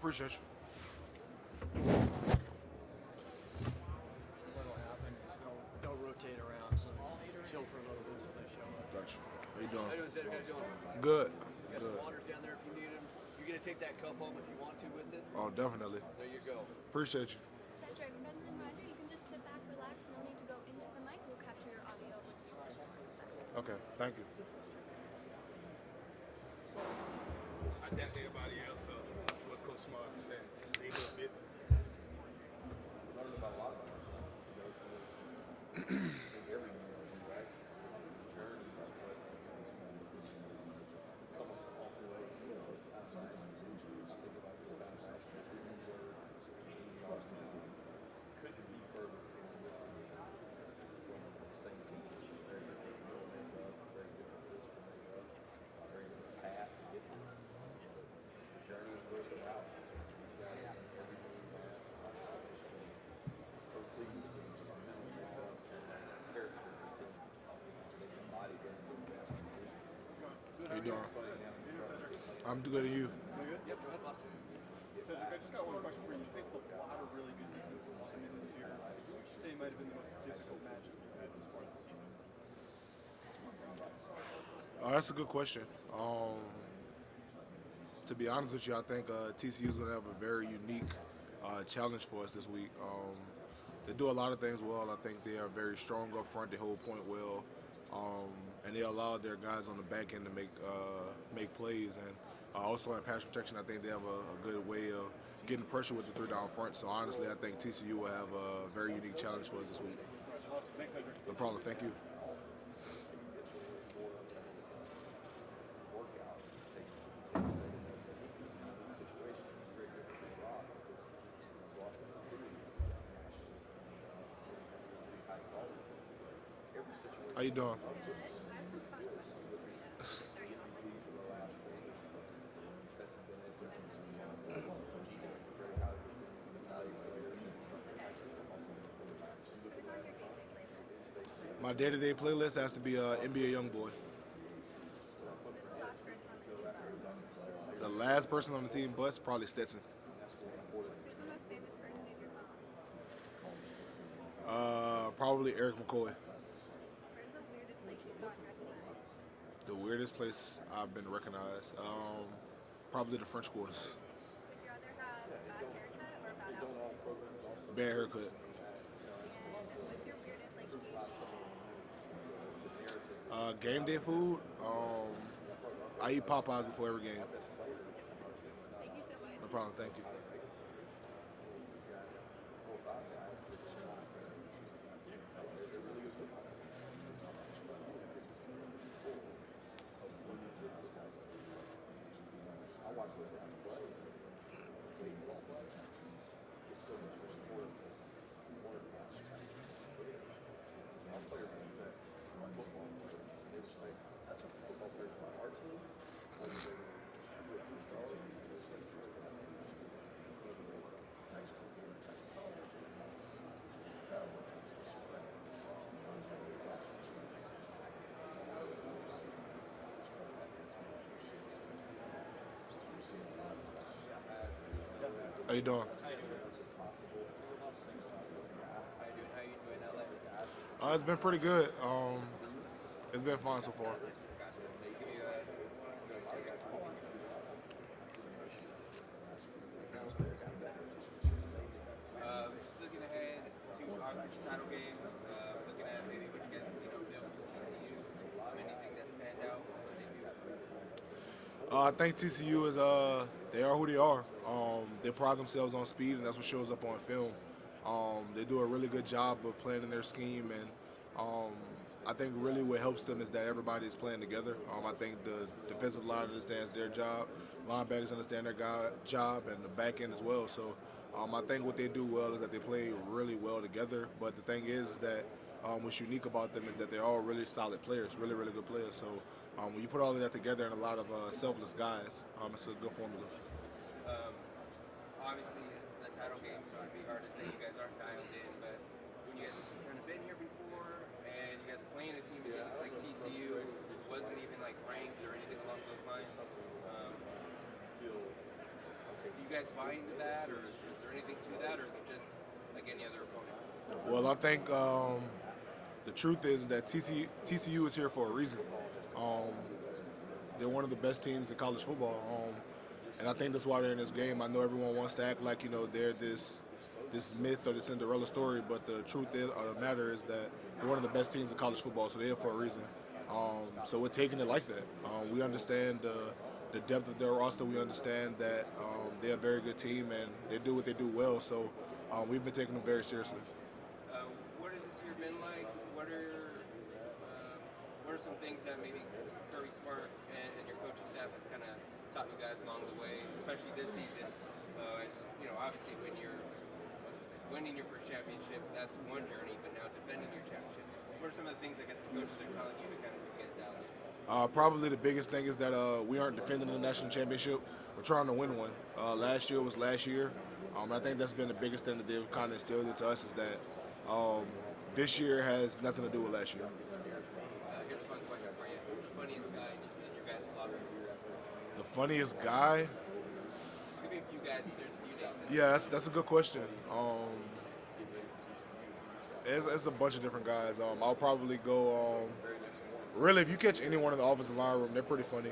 Appreciate you. What'll happen is they'll rotate around, so chill for a little bit until they show up. Gotcha. How you doing? How you doing, Sedrick? How you doing? Good. You got some waters down there if you need them. You're going to take that cup home if you want to with it? Oh, definitely. There you go. Appreciate you. Sedrick, as a reminder, you can just sit back, relax, no need to go into the mic. We'll capture your audio with your stories back. Okay, thank you. I doubt everybody else what Coach Smart is saying. They a little bit. Learned about a lot of them. I think every right? Journey of what come up all the way to this time last year. Think about this time last year. Couldn't be further from the same teachers. It was very different middle makeup, very different physical makeup, very different path to get there. The journey was worth it out. These guys have done everything we have. So pleased with the mental makeup and character of this team. They embodied everything we asked them to do. How you doing? I'm good. And you? Yep, go ahead, boss. Sedrick, I just got one question for you. You faced a lot of really good defensive linemen this year. What would you say might have been the most difficult matchup you've had so far this season? That's a good question. To be honest with you, I think TCU is going to have a very unique challenge for us this week. They do a lot of things well. I think they are very strong up front. They hold point well, and they allow their guys on the back end to make plays. And also in pass protection, I think they have a good way of getting pressure with the three down front. So honestly, I think TCU will have a very unique challenge for us this week. Awesome. Thanks, Sedrick. No problem. Thank you. How you doing? My day-to-day playlist has to be NBA YoungBoy. The last person on the team bus, probably Stetson. Who's the most famous person in your phone? Probably Eric McCoy. Where's the weirdest place you've gotten recognized? The weirdest place I've been recognized, probably the French Quarters. Would you rather have a bad haircut or a bad outfit? Bad haircut. And what's your weirdest like Game game? day food. I eat Popeyes before every game. Thank you so much. No problem. Thank you. I watch those guys play. They don't play. It's so much more support. More guys. All players respect football players. They respect that's a football players on our team. Whether they were 2 or 3 stars, high school game, college. How you doing? How you doing LA? It's been pretty good. It's been fun so far. Just looking ahead to our title game, looking at maybe what you guys have seen on film from TCU, anything that stand out, what they do. I think TCU is they are who they are. They pride themselves on speed, and that's what shows up on film. They do a really good job of playing in their scheme, and I think really what helps them is that everybody is playing together. I think the defensive line understands their job, linebackers understand their job, and the back end as well. So I think what they do well is that they play really well together. But the thing is that what's unique about them is that they're all really solid players, really, really good players. So when you put all of that together and a lot of selfless guys, it's a good formula. Obviously, it's the title game, so it'd be hard to say you guys aren't dialed in, but when you guys have kind of been here before and you guys are playing a team like TCU, it wasn't even like ranked or anything along those lines. You guys buy into that, or is there anything to that, or is it just like any other opponent? Well, I think the truth is that TCU is here for a reason. Um, they're one of the best teams in college football, and I think that's why they're in this game. I know everyone wants to act like they're this myth or the Cinderella story, but the truth of the matter is that they're one of the best teams in college football, so they're here for a reason. So we're taking it like that. We understand the depth of their roster. We understand that they're a very good team and they do what they do well. So we've been taking them very seriously. What has this year been like? What are some things that maybe Kirby Smart and your coaching staff has kind of taught you guys along the way, especially this season? As you know, obviously when you're winning your first championship, that's one journey, but now defending your championship. What are some of the things I guess the coaches are telling you to kind of get down? Probably the biggest thing is that we aren't defending the national championship. We're trying to win one. Last year was last year. I think that's been the biggest thing that they've kind of instilled into us is that this year has nothing to do with last year. Here's a fun question for you. Who's the funniest guy in your guys' locker room? The funniest guy? Maybe a few guys, there's a few names. Yeah, that's a good question. It's a bunch of different guys. I'll probably go. Really, if you catch anyone in the offensive line room, they're pretty funny.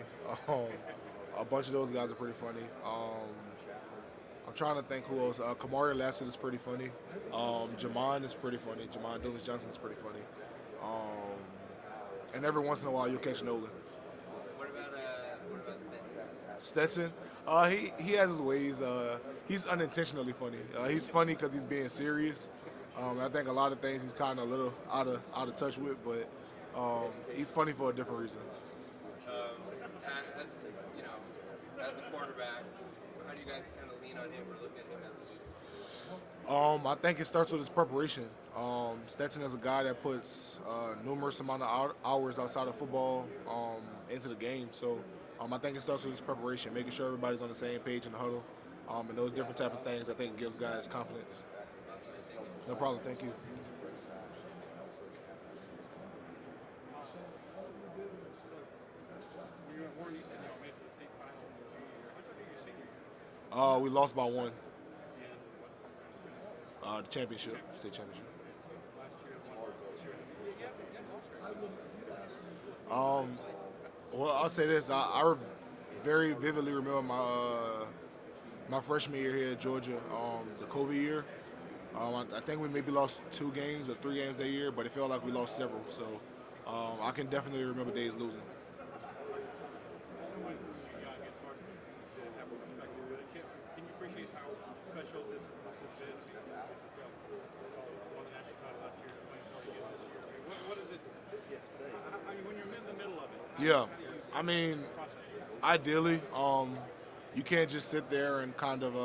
A bunch of those guys are pretty funny. I'm trying to think who else. Kamari Lassiter is pretty funny. Jamon is pretty funny. Jamon Dumas Johnson is pretty funny. And every once in a while, you'll catch Nolan. What about Stetson, Stetson? he has his ways. He's unintentionally funny. He's funny because he's being serious. I think a lot of things he's kind of a little out of touch with, but he's funny for a different reason. As a quarterback, how do you guys kind of lean on him or look at him as a leader? I think it starts with his preparation. Stetson is a guy that puts numerous amount of hours outside of football into the game. So I think it starts with his preparation, making sure everybody's on the same page in the huddle, and those different types of things I think gives guys confidence. No problem. Thank you. We lost by one. The championship, state championship. Well, I'll say this. I very vividly remember my freshman year here at Georgia, the COVID year. I think we maybe lost 2 games or 3 games that year, but it felt like we lost several. So I can definitely remember days losing. Can you appreciate how special this has been? Won the national title last year, playing for again this year. What is it? When you're in the middle of it. Yeah, I mean, ideally, you can't just sit there and kind of,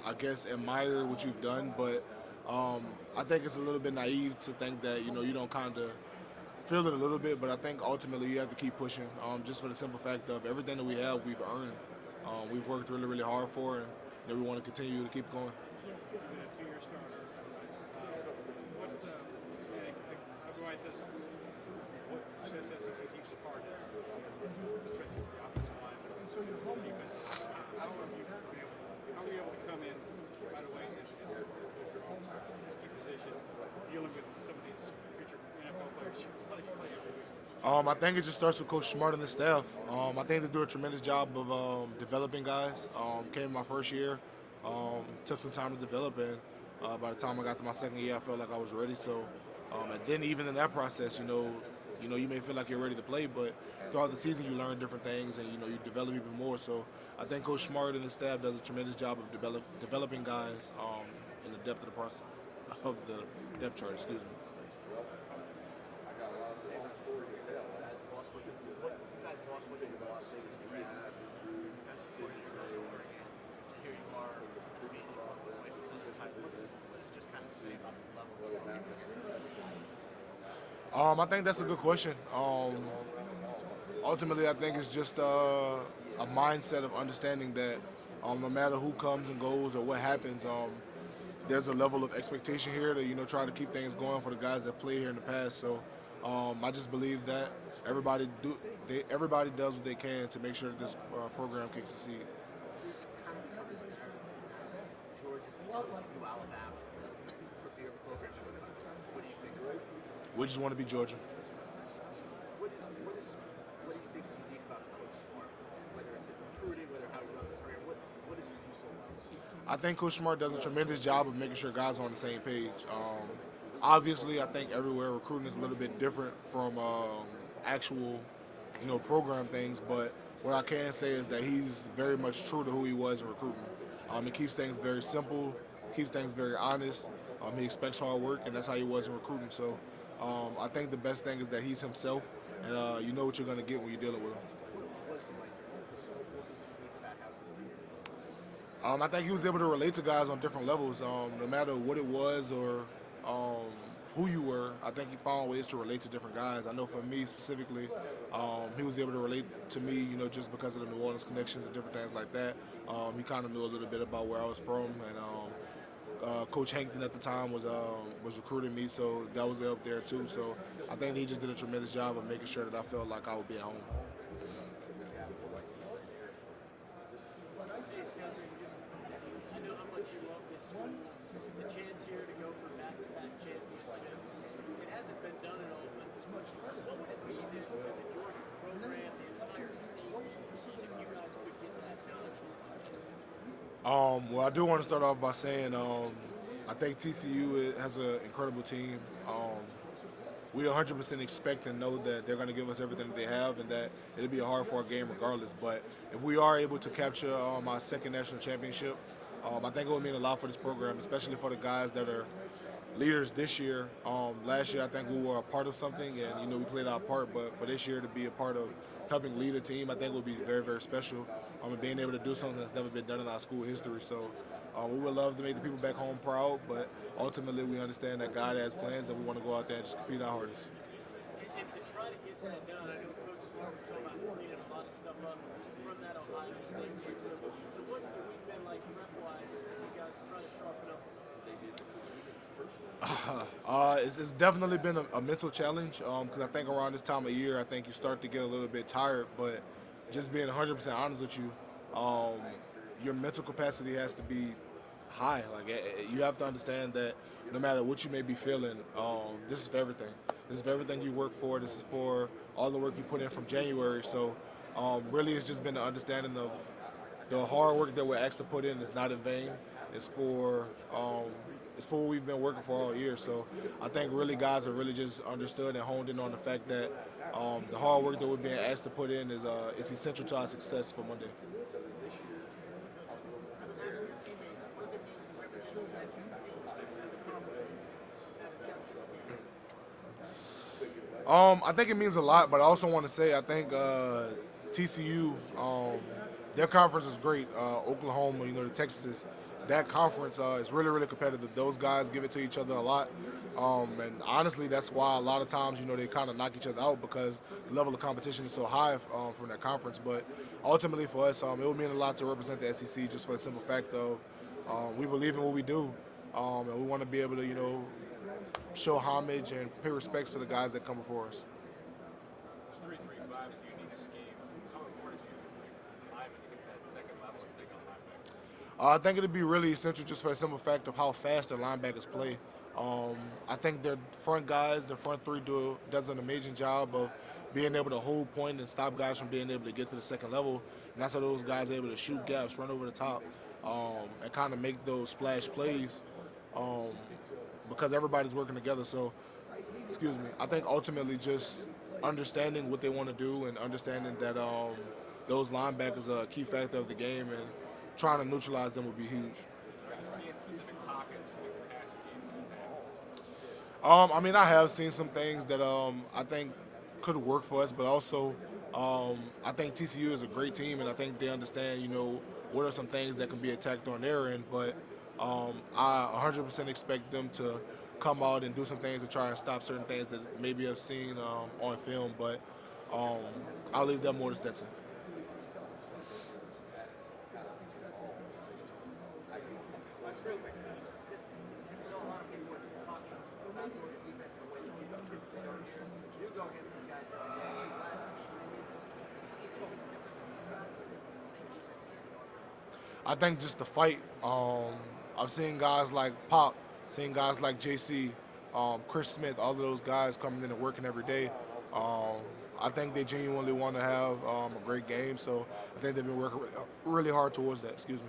I guess, admire what you've done. But I think it's a little bit naive to think that you don't kind of feel it a little bit. But I think ultimately you have to keep pushing, just for the simple fact of everything that we have, we've earned. We've worked really, really hard for, and we want to continue to keep going. Two-year starter. Everybody says what sets SEC teams apart is the stretch of the offensive line. Defense. How are you able to come in right away and key position, dealing with some of these future NFL players you play every week? I think it just starts with Coach Smart and the staff. I think they do a tremendous job of developing guys. Came my first year, took some time to develop, and by the time I got to my second year, I felt like I was ready. So, and then even in that process, you may feel like you're ready to play, but throughout the season, you learn different things, and you develop even more. So, I think Coach Smart and the staff does a tremendous job of developing guys in the depth of the process of the depth chart. Excuse me. You guys lost when you lost to the draft. Defensive coordinator goes to Oregon. Here you are, undefeated, away from another title. What does it just kind of say about the level of I think that's a good question. Ultimately, I think it's just a mindset of understanding that no matter who comes and goes or what happens, there's a level of expectation here to try to keep things going for the guys that played here in the past. So I just believe that everybody does what they can to make sure that this program can succeed. New Alabama, premier program. What do you think? We just want to be Georgia. What do you think is unique about Coach Smart? Whether it's in recruiting, whether how he runs the career, what does he do so well? I think Coach Smart does a tremendous job of making sure guys are on the same page. Obviously, I think everywhere recruiting is a little bit different from actual, program things. But what I can say is that he's very much true to who he was in recruiting. He keeps things very simple, keeps things very honest. He expects hard work, and that's how he was in recruiting. So I think the best thing is that he's himself, and you know what you're going to get when you're dealing with him. I think he was able to relate to guys on different levels, no matter what it was or who you were. I think he found ways to relate to different guys. I know for me specifically, he was able to relate to me, just because of the New Orleans connections and different things like that. He kind of knew a little bit about where I was from, and Coach Hankton at the time was recruiting me, so that was up there too. So I think he just did a tremendous job of making sure that I felt like I would be at home. I know how much you love this school. The chance here to go for back-to-back championships. It hasn't been done at all, but what would it mean to the Georgia program, the entire state, if you guys could get that done? Well, I do want to start off by saying I think TCU has an incredible team. We 100% expect and know that they're going to give us everything that they have, and that it'll be a hard-fought game regardless. But if we are able to capture our second national championship, I think it will mean a lot for this program, especially for the guys that are leaders this year. Last year, I think we were a part of something, and we played our part. But for this year to be a part of helping lead a team, I think will be very, very special. And being able to do something that's never been done in our school history. So we would love to make the people back home proud, but ultimately we understand that God has plans, and we want to go out there and just compete our hardest. And to try to get that done, I know Coach Smart was talking about cleaning a lot of stuff up from that Ohio State game. So what's the week been like prep-wise as you guys try to sharpen up what they did? It's definitely been a mental challenge because I think around this time of year, I think you start to get a little bit tired. But just being 100% honest with you, your mental capacity has to be high. Like you have to understand that no matter what you may be feeling, this is for everything. This is for everything you work for. This is for all the work you put in from January. So really, it's just been the understanding of the hard work that we're asked to put in is not in vain. It's for what we've been working for all year. So I think really guys have really just understood and honed in on the fact that the hard work that we're being asked to put in is essential to our success for Monday. I think it means a lot, but I also want to say I think TCU, their conference is great. Oklahoma, the Texas, that conference is really, really competitive. Those guys give it to each other a lot. And honestly, that's why a lot of times, they kind of knock each other out because the level of competition is so high from that conference. But ultimately for us, it would mean a lot to represent the SEC just for the simple fact of we believe in what we do, and we want to be able to, show homage and pay respects to the guys that come before us. 3-3-5 is a unique scheme. How important is it for linemen to get that second level and take on linebackers? I think it'd be really essential just for the simple fact of how fast their linebackers play. I think their front guys, their front three does an amazing job of being able to hold point and stop guys from being able to get to the second level. And that's how those guys are able to shoot gaps, run over the top, and kind of make those splash plays. Because everybody's working together. So, I think ultimately just understanding what they want to do and understanding that those linebackers are a key factor of the game and trying to neutralize them would be huge. I have seen some things that I think could work for us, but also I think TCU is a great team, and I think they understand, what are some things that can be attacked on their end, but I 100% expect them to come out and do some things to try and stop certain things that maybe I've seen on film, but I'll leave that more to Stetson. I think just the fight. I've seen guys like Pop, seen guys like JC, Chris Smith, all of those guys coming in and working every day. Um, I think they genuinely want to have a great game, so I think they've been working really hard towards that. Excuse me.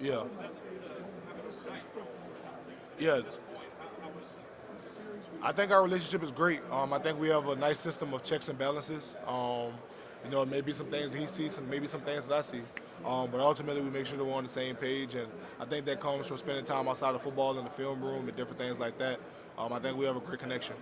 Yeah. Yeah. I think our relationship is great. I think we have a nice system of checks and balances. It may be some things that he sees and maybe some things that I see. But ultimately, we make sure that we're on the same page, and I think that comes from spending time outside of football in the film room and different things like that. I think we have a great connection.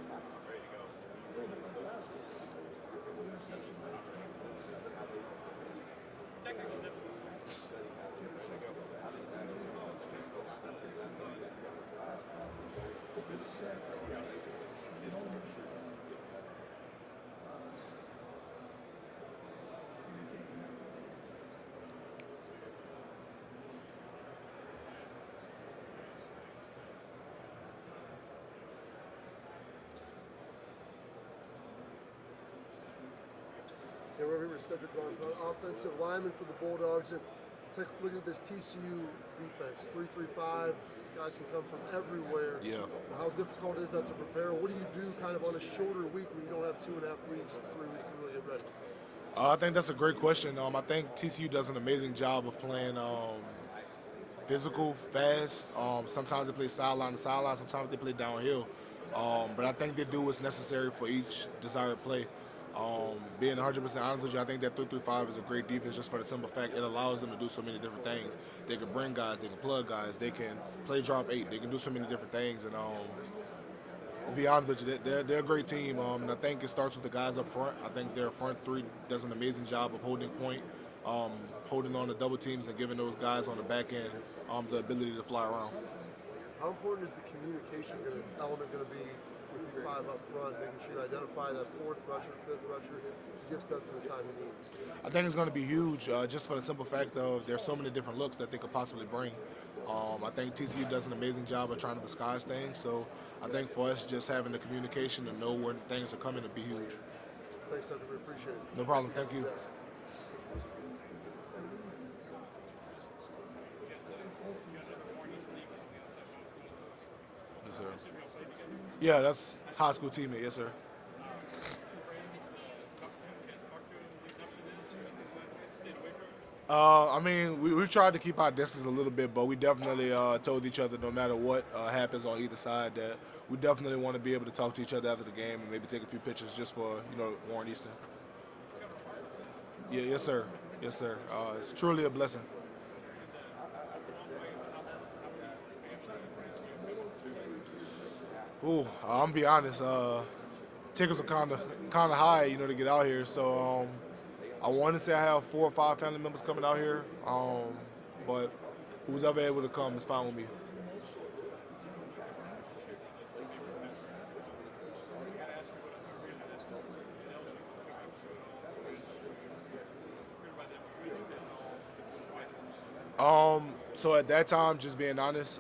Yeah, we're over here with Sedrick Van Pran, offensive lineman for the Bulldogs. And take a look at this TCU defense, 3-3-5. These guys can come from everywhere. Yeah. How difficult is that to prepare? What do you do kind of on a shorter week when you don't have 2.5 weeks, 3 weeks to really get ready? I think that's a great question. I think TCU does an amazing job of playing physical, fast. Sometimes they play sideline to sideline. Sometimes they play downhill. But I think they do what's necessary for each desired play. Being 100% honest with you, I think that 3-3-5 is a great defense just for the simple fact it allows them to do so many different things. They can bring guys, they can plug guys, they can play drop 8, they can do so many different things. And to be honest with you, they're a great team. And I think it starts with the guys up front. I think their front three does an amazing job of holding point, holding on to double teams, and giving those guys on the back end the ability to fly around. How important is the communication element going to be with you 5 up front, making sure you identify that 4th rusher, 5th rusher to give Stetson the time he needs? I think it's going to be huge just for the simple fact of there's so many different looks that they could possibly bring. I think TCU does an amazing job of trying to disguise things, so I think for us just having the communication to know when things are coming to be huge. Thanks, Sedrick. We appreciate it. No problem. Thank you. Yes, sir. Yeah, that's high school teammate. Yes, sir. We've tried to keep our distance a little bit, but we definitely told each other no matter what happens on either side that we definitely want to be able to talk to each other after the game and maybe take a few pictures just for, Warren Easton. Yeah, yes, sir. Yes, sir. It's truly a blessing. I'm gonna be honest. Tickets are kind of high, to get out here. So I want to say I have 4 or 5 family members coming out here, but who's ever able to come is fine with me. So at that time, just being honest,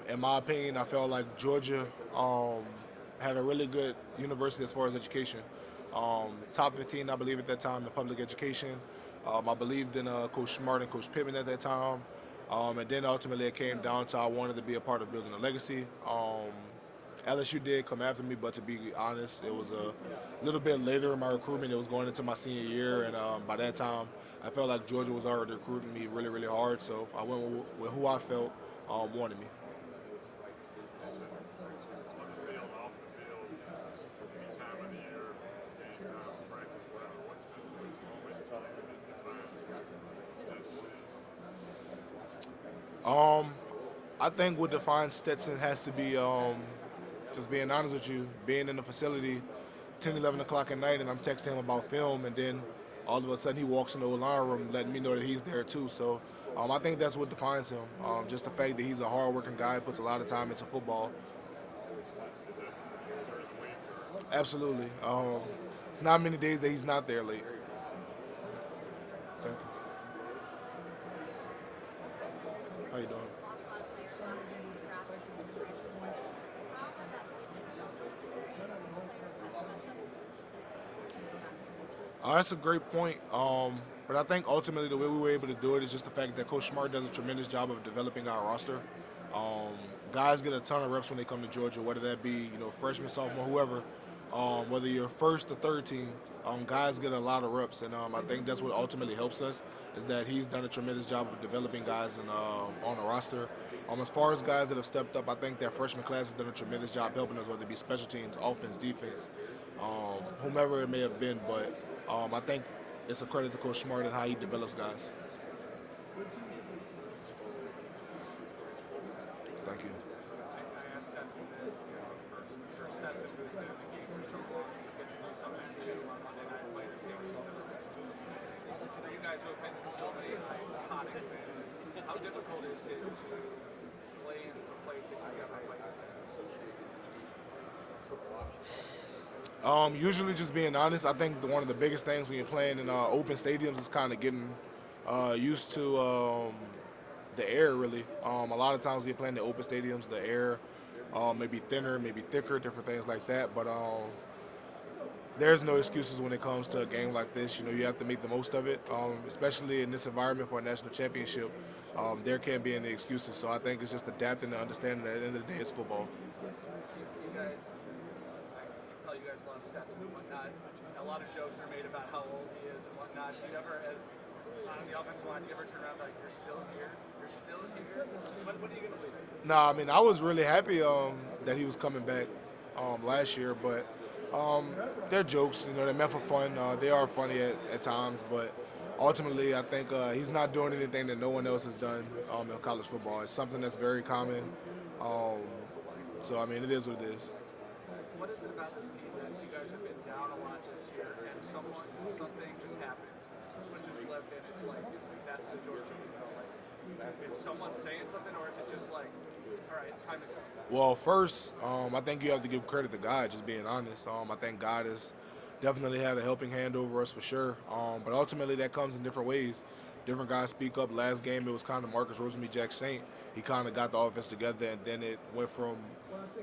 in my opinion, I felt like Georgia had a really good university as far as education. Top 15, I believe, at that time in public education. I believed in Coach Smart and Coach Pittman at that time. And then ultimately it came down to I wanted to be a part of building a legacy. LSU did come after me, but to be honest, it was a little bit later in my recruitment. It was going into my senior year, and by that time, I felt like Georgia was already recruiting me really, really hard. So I went with who I felt wanted me. I think what defines Stetson has to be, just being honest with you, being in the facility 10, 11 o'clock at night and I'm texting him about film and then all of a sudden he walks in the line room letting me know that he's there too. So I think that's what defines him, just the fact that he's a hard-working guy, puts a lot of time into football. Absolutely. It's not many days that he's not there late. Thank you. How you doing? That's a great point. But I think ultimately the way we were able to do it is just the fact that Coach Smart does a tremendous job of developing our roster. Um, Guys get a ton of reps when they come to Georgia, whether that be freshman, sophomore, whoever. Whether you're first or third team, guys get a lot of reps, and I think that's what ultimately helps us is that he's done a tremendous job of developing guys on the roster. As far as guys that have stepped up, I think that freshman class has done a tremendous job helping us, whether it be special teams, offense, defense, whomever it may have been. But I think it's a credit to Coach Smart and how he develops guys. Thank you. I asked sensing this, first sense of who's been in the game for so long, gets to do something new on Monday night, play the same team. You guys have been in so many iconic things. How difficult is it to play and replacing together like that? Usually, just being honest, I think one of the biggest things when you're playing in open stadiums is kind of getting used to the air, really. A lot of times when you're playing in the open stadiums, the air may be thinner, maybe thicker, different things like that. But there's no excuses when it comes to a game like this. You have to make the most of it, especially in this environment for a national championship. There can't be any excuses. So I think it's just adapting and understanding that at the end of the day, it's football. You guys, I tell you guys love sets and whatnot. A lot of jokes are made about how old he is and whatnot. Do you ever, as on the offensive line, do you ever turn around like, you're still here? You're still here? What are you going to do? Nah, I mean, I was really happy that he was coming back last year, but they're jokes. They're meant for fun. They are funny at times, but ultimately, I think he's not doing anything that no one else has done in college football. It's something that's very common. So, I mean, it is what it is. What is it about this team that you guys have been down a lot this year, and something just happens, switches flipped, and it's like, that's the Georgia, is someone saying something, or is it just like, all right, it's time to go? Well, first, I think you have to give credit to God, just being honest. I think God has definitely had a helping hand over us for sure. But ultimately, that comes in different ways. Different guys speak up. Last game, it was kind of Marcus Rosenby, Jack Saint. He kind of got the offense together, and then it went from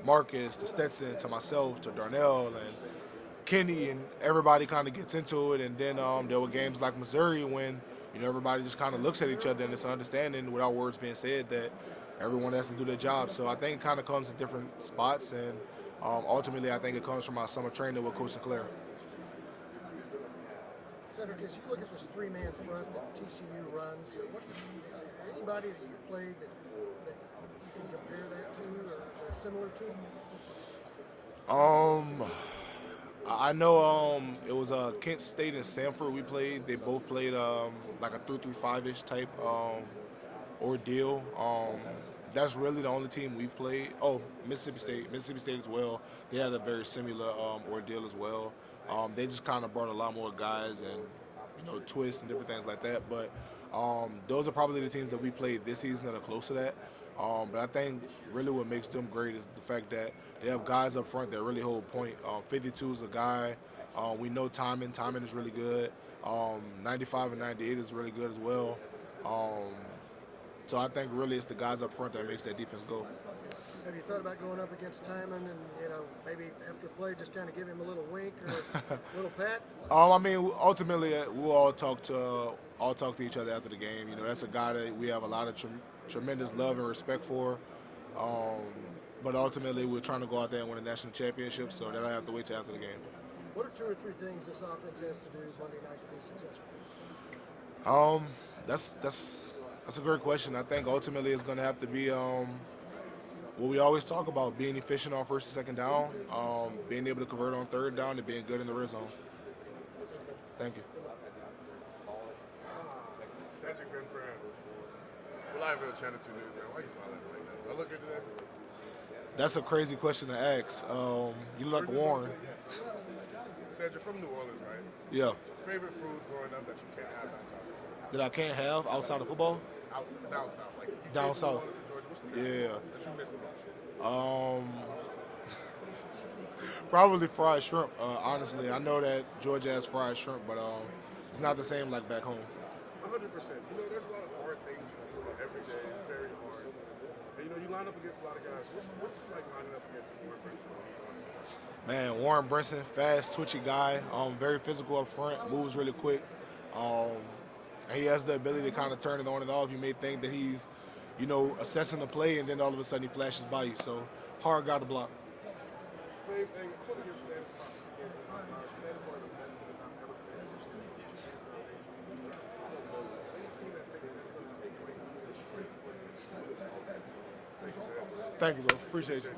Marcus to Stetson to myself to Darnell and Kenny, and everybody kind of gets into it. And then there were games like Missouri when everybody just kind of looks at each other, and it's an understanding without words being said that everyone has to do their job. So I think it kind of comes in different spots, and ultimately I think it comes from our summer training with Coach Sinclair. Sedrick, as you look at this three-man front that TCU runs, is there anybody that you played that you can compare that to or similar to? I know it was Kent State and Sanford we played. They both played like a 3-3-5-ish type ordeal. That's really the only team we've played. Oh, Mississippi State as well. They had a very similar ordeal as well. They just kind of brought a lot more guys and twists and different things like that. But those are probably the teams that we played this season that are close to that. But I think really what makes them great is the fact that they have guys up front that really hold point. 52 is a guy. We know Timon. Timon is really good. 95 and 98 is really good as well. So I think really it's the guys up front that makes that defense go. Have you thought about going up against Timon and maybe after play just kind of give him a little wink or a little pat? I mean, ultimately we'll all talk to each other after the game. That's a guy that we have a lot of tremendous love and respect for. But ultimately we're trying to go out there and win a national championship, so that'll have to wait till after the game. What are 2 or 3 things this offense has to do Monday night to be successful? That's a great question. I think ultimately it's going to have to be what we always talk about, being efficient on first and second down, being able to convert on third down, and being good in the red zone. Thank you. Sedrick Van Pran. We're live on Channel 2 News, man. Why are you smiling at me like that? Do I look good today? That's a crazy question to ask. You look like Warren. Said you're from New Orleans, right? Yeah. Favorite food growing up that you can't have outside of football? That I can't have outside of football? Down south. Like, you Down came from south. New Orleans to Georgia. What's the Yeah. that you miss the most? Probably fried shrimp. Honestly, I know that Georgia has fried shrimp, but it's not the same like back home. 100%. There's a lot of hard things you do every day, very hard. And, you line up against a lot of guys. What's it like lining up against Warren Brinson when he's on the court? Man, Warren Brinson, fast, twitchy guy, very physical up front, moves really quick. And he has the ability to kind of turn it on and off. You may think that he's, assessing the play, and then all of a sudden he flashes by you. So hard guy to block. Same thing. What are your stats about the game? Stats are the best that I've ever played. Thank you, bro. Appreciate you.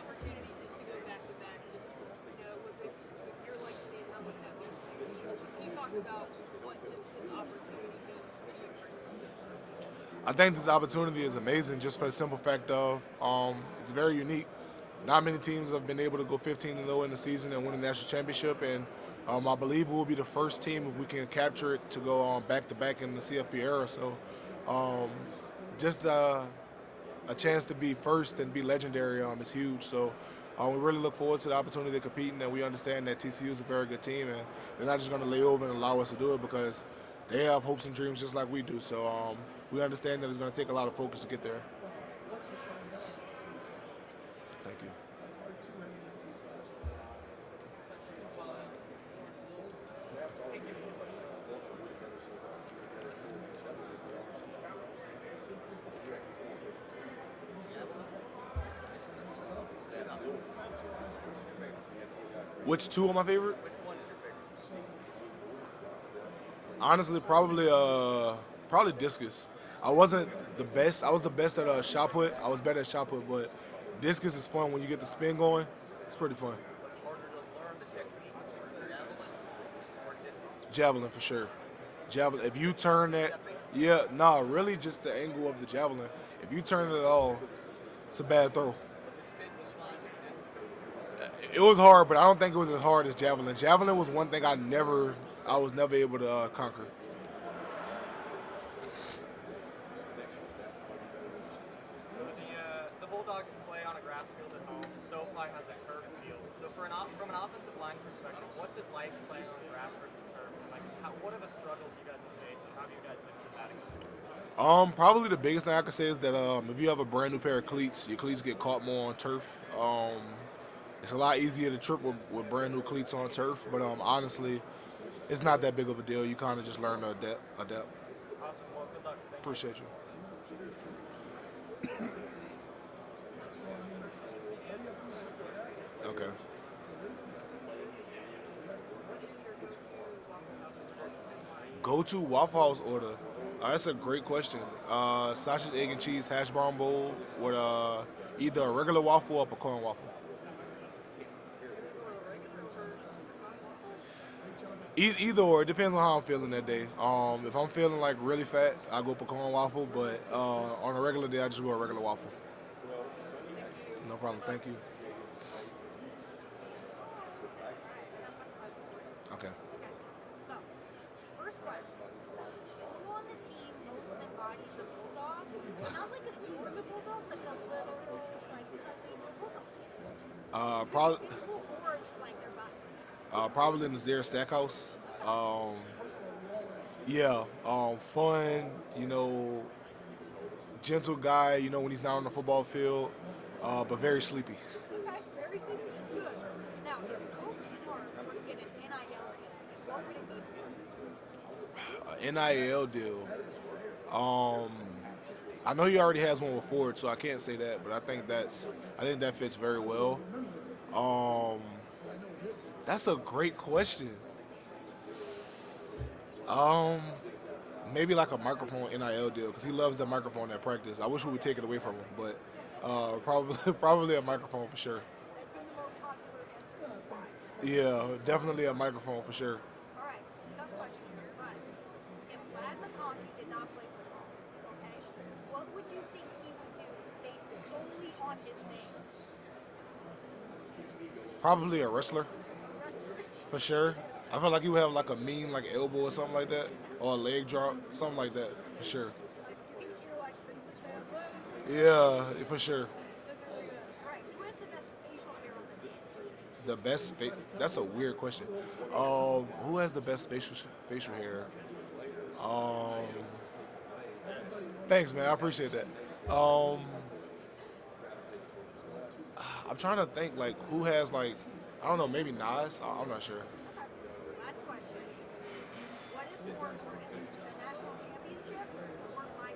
Opportunity just to go back to back, just with your legacy and how much that means to you. Can you talk about what just this opportunity means to you personally? I think this opportunity is amazing just for the simple fact of it's very unique. Not many teams have been able to go 15-0 in the season and win a national championship, and I believe we'll be the first team if we can capture it to go back-to-back in the CFP era. So just a chance to be first and be legendary is huge. So we really look forward to the opportunity to compete, and we understand that TCU is a very good team, and they're not just going to lay over and allow us to do it because they have hopes and dreams just like we do. So we understand that it's going to take a lot of focus to get there. Thank you. Which two are my favorite? Honestly, probably discus. I wasn't the best. I was the best at shot put. I was better at shot put, but discus is fun when you get the spin going. It's pretty fun. Javelin for sure. Javelin. If you turn that, really just the angle of the javelin. If you turn it at all, it's a bad throw. It was hard, but I don't think it was as hard as javelin. Javelin was one thing I was never able to conquer. So the Bulldogs play on a grass field at home. SoFi has a turf field. So from an offensive line perspective, what's it like playing on grass versus turf? And what are the struggles you guys have faced, and how have you guys been combating them? Probably the biggest thing I could say is that if you have a brand new pair of cleats, your cleats get caught more on turf. It's a lot easier to trip with brand new cleats on turf, but honestly, it's not that big of a deal. You kind of just learn to adapt. Awesome. Well, good luck. Thank Appreciate you. Okay. Go-to Waffle House order. That's a great question. Sausage, egg, and cheese hash brown bowl with either a regular waffle or a pecan waffle. Either or, it depends on how I'm feeling that day. If I'm feeling like really fat, I go pecan waffle, but on a regular day, I just go a regular waffle. No problem, thank you. Okay. So, first question. Who on the team most embodies a bulldog? Not like a Georgia bulldog, like a little, cuddly bulldog. Probably. Or just like their body. Probably Nazir Stackhouse. Fun, gentle guy, when he's not on the football field, but very sleepy. Okay, very sleepy. That's good. Now, if Coach Smart were to get an NIL deal, what would it be? An NIL deal. I know he already has one with Ford, so I can't say that, but I think that fits very well. That's a great question. Maybe like a microphone NIL deal because he loves the microphone at practice. I wish we would take it away from him, but probably a microphone for sure. Yeah, definitely a microphone for sure. All right, tough question here, but if Vlad McConkey did not play football, okay, what would you think he would do based solely on his name? Probably a wrestler. For sure. I feel like he would have like a mean elbow or something like that, or a leg drop, something like that, for sure. You can hear like the Yeah, for sure. That's really good. All right, who has the best facial hair on the team? The best that's a weird question. Who has the best facial hair? Um, Thanks, man. I appreciate that. I'm trying to think like who has like I don't know, maybe Nas. I'm not sure. Last question. What is more important, the national championship or my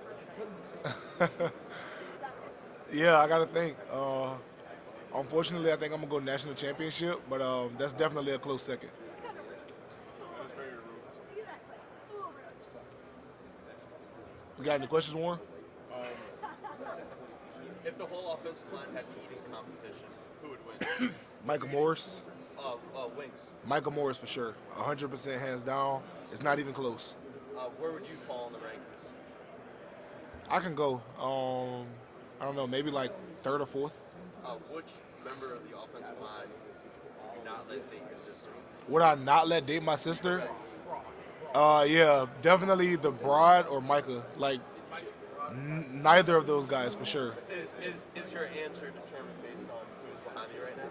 birthday? Yeah, I gotta think. Unfortunately, I think I'm gonna go national championship, but that's definitely a close second. You got any questions, Warren? If the whole offensive line had eating competition, who would win? Michael Morris. Wings. Michael Morris for sure. 100% hands down. It's not even close. Where would you fall in the rankings? I can go. I don't know, maybe like third or fourth. Which member of the offensive line would you not let date your sister? Would I not let date my sister? Yeah, definitely the Broad or Micah. Like, neither of those guys for sure. Is your answer determined based on who's behind you right now?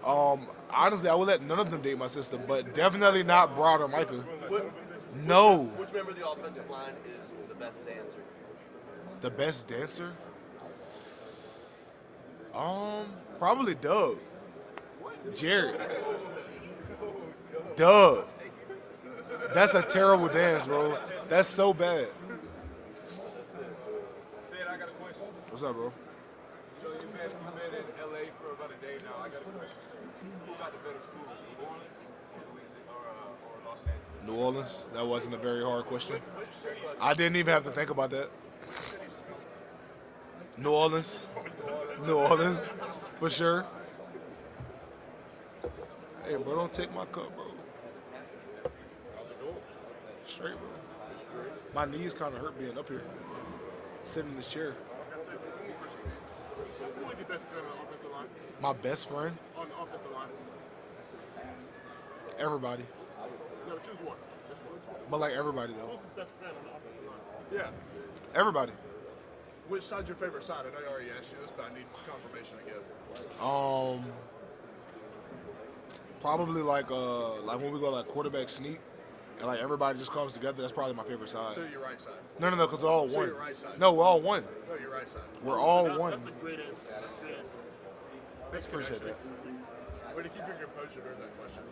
No. Honestly, I would let none of them date my sister, but definitely not Broad or Micah. No. Which member of the offensive line is the best dancer? The best dancer? Probably Doug. Jared. Doug. That's a terrible dance, bro. That's so bad. Sid, I got a question. What's up, bro? Joe, you've been in LA for about a day now. I got a question. Who got the better food, New Orleans or Los Angeles? New Orleans? That wasn't a very hard question. I didn't even have to think about that. New Orleans. New Orleans, for sure. Hey, bro, don't take my cup, bro. Straight, bro. My knees kind of hurt being up here, sitting in this chair. Who is your best friend on the offensive line? My best friend? On the offensive line? Everybody. No, choose one. Just one. But like everybody, though. Who's his best friend on the offensive line? Yeah. Everybody. Which side's your favorite side? I know I already asked you this, but I need confirmation again. Probably like when we go like quarterback sneak, and like everybody just comes together. That's probably my favorite side. So your right side. No, because we're all So one. your right side. No, we're all one. No, your right side. We're all one. That's a great answer. That's a great answer. That's good, Appreciate that. Way to keep your composure during that question.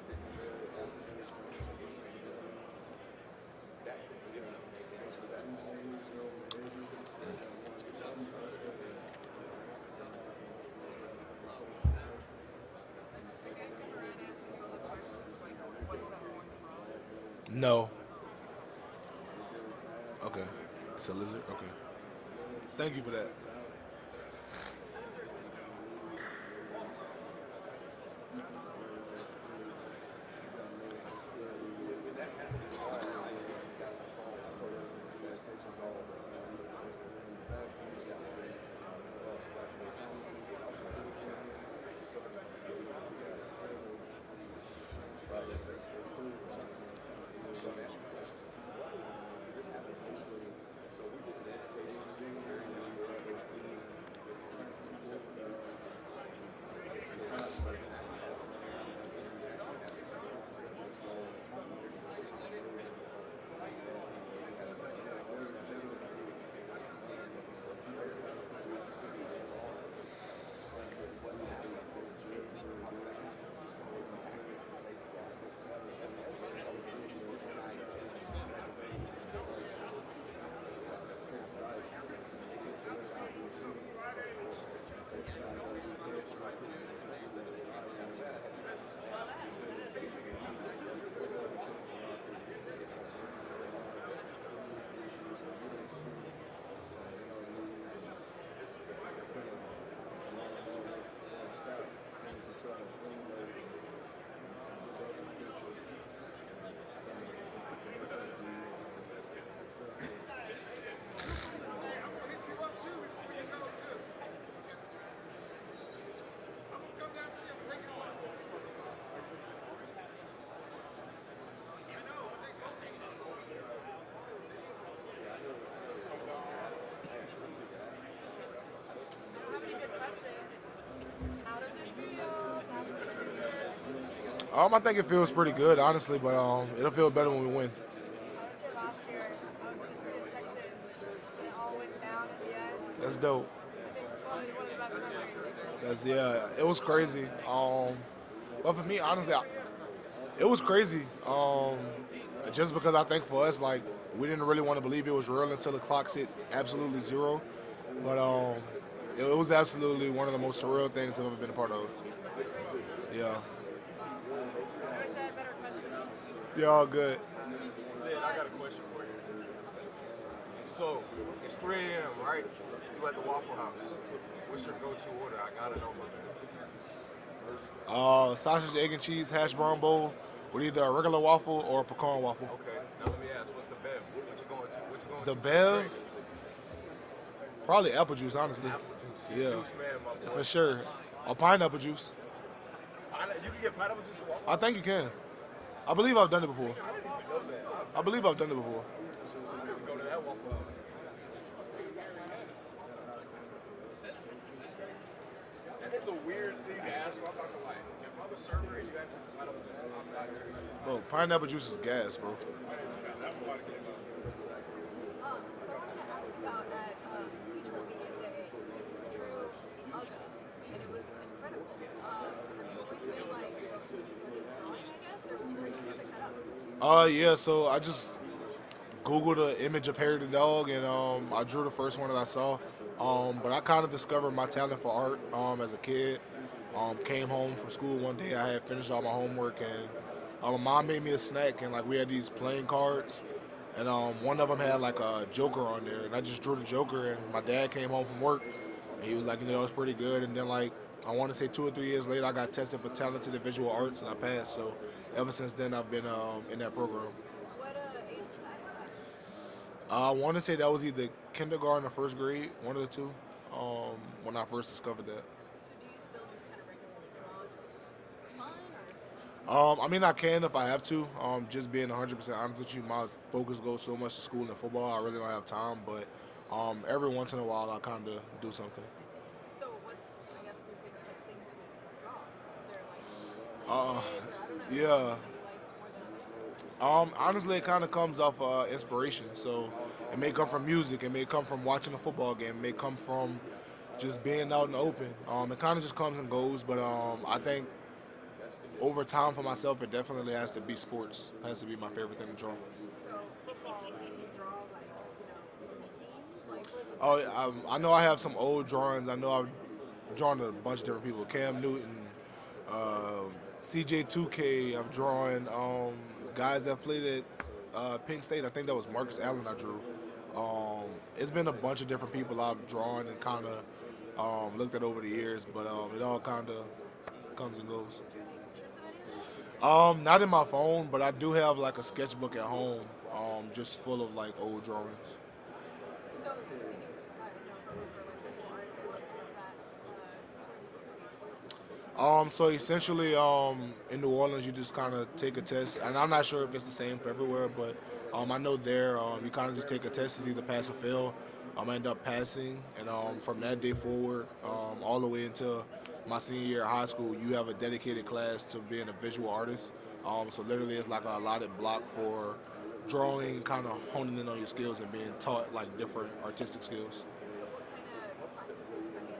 No. Okay. It's a lizard? Okay. Thank you for that. I think it feels pretty good, honestly, but it'll feel better when we win. I was here last year. I was in the student section. And it all went down at the end. That's dope. I think probably one of the best memories. It was crazy. But for me, honestly, it was crazy. Just because I think for us, like we didn't really want to believe it was real until the clocks hit absolutely zero. But it was absolutely one of the most surreal things I've ever been a part of. Yeah. I wish I had better questions. Yeah, all good. Sid, I got a question for you. So, it's 3 a.m., right? You at the Waffle House. What's your go-to order? I gotta know, my man. Sausage, egg, and cheese hash brown bowl with either a regular waffle or a pecan waffle. Okay, now let me ask, what's the bev? What you going to? What you going The to? bev, probably apple juice, honestly. Apple juice. Yeah, Juice man, my boy. for sure. Or pineapple juice. You can get pineapple juice at Waffle I think you can. I believe I've done it before. I didn't even know that. I believe I've done it before. I need to go to that Waffle House. And it's a weird thing to ask for. I'm not gonna lie. If I'm a server and you ask me for pineapple juice, I'm not drinking. Bro, pineapple juice is gas, bro. So I wanted to ask about at Beachball Media Day, you drew Uga, and it was incredible. Have you always been like drawing, I guess, or where did you pick that up? Yeah, so I just Googled an image of Harry the dog, and I drew the first one that I saw. But I kind of discovered my talent for art as a kid. Came home from school one day, I had finished all my homework, and my mom made me a snack, and like we had these playing cards, and one of them had like a Joker on there, and I just drew the Joker, and my dad came home from work, and he was like, it's pretty good, and then like I want to say 2 or 3 years later, I got tested for talented in visual arts, and I passed. So ever since then, I've been in that program. What age was that? I want to say that was either kindergarten or first grade, one of the two, when I first discovered that. So do you still just kind of regularly draw just for fun, or? I mean, I can if I have to. Just being 100% honest with you, my focus goes so much to school and football, I really don't have time. But every once in a while, I kind of do something. So what's, I guess, your favorite thing to draw? Is there like landscape, or I don't know, Yeah. you like more than others? Honestly, it kind of comes off inspiration. So it may come from music, it may come from watching a football game, it may come from just being out in the open. It kind of just comes and goes, but I think over time for myself, it definitely has to be sports. It has to be my favorite thing to draw. So football, do you draw like, scenes? Like, Oh, I know I have some old drawings. I know I've drawn a bunch of different people. Cam Newton, CJ2K. I've drawn guys that played at Penn State. I think that was Marcus Allen I drew. It's been a bunch of different people I've drawn and kind of looked at over the years, but it all kind of comes and goes. Not in my phone, but I do have like a sketchbook at home, just full of like old drawings. so you said you program for like visual arts. What was that? So essentially, in New Orleans, you just kind of take a test, and I'm not sure if it's the same for everywhere, but I know there you kind of just take a test, it's either pass or fail. I end up passing, and from that day forward, all the way until my senior year of high school, you have a dedicated class to being a visual artist. So literally, it's like a allotted block for drawing, kind of honing in on your skills and being taught like different artistic skills. So what kind of classes, I mean,